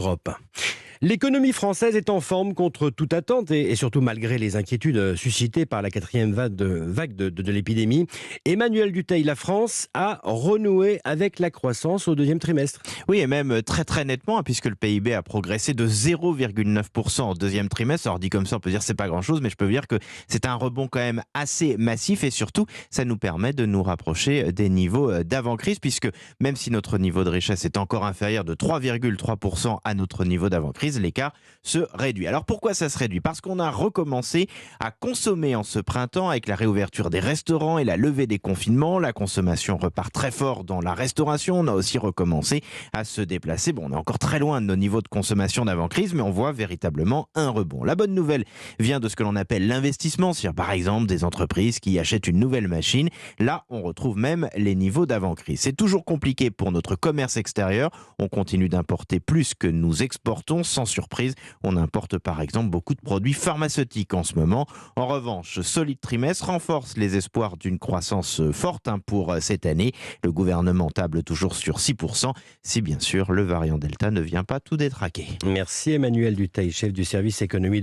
Europe 1. L'économie française est en forme contre toute attente et surtout malgré les inquiétudes suscitées par la quatrième vague de l'épidémie. Emmanuel Dutheil, la France a renoué avec la croissance au deuxième trimestre. Oui, et même très très nettement, puisque le PIB a progressé de 0,9% au deuxième trimestre. Alors dit comme ça, on peut dire que c'est pas grand-chose, mais je peux vous dire que c'est un rebond quand même assez massif et surtout, ça nous permet de nous rapprocher des niveaux d'avant-crise, puisque même si notre niveau de richesse est encore inférieur de 3,3% à notre niveau d'avant-crise, l'écart se réduit. Alors pourquoi ça se réduit ? Parce qu'on a recommencé à consommer en ce printemps avec la réouverture des restaurants et la levée des confinements. La consommation repart très fort dans la restauration. On a aussi recommencé à se déplacer. Bon, on est encore très loin de nos niveaux de consommation d'avant-crise, mais on voit véritablement un rebond. La bonne nouvelle vient de ce que l'on appelle l'investissement, c'est-à-dire par exemple des entreprises qui achètent une nouvelle machine. Là, on retrouve même les niveaux d'avant-crise. C'est toujours compliqué pour notre commerce extérieur. On continue d'importer plus que nous exportons. Sans surprise, on importe par exemple beaucoup de produits pharmaceutiques en ce moment. En revanche, ce solide trimestre renforce les espoirs d'une croissance forte pour cette année. Le gouvernement table toujours sur 6%, si bien sûr le variant Delta ne vient pas tout détraquer. Merci Emmanuel Dutheil, chef du service économie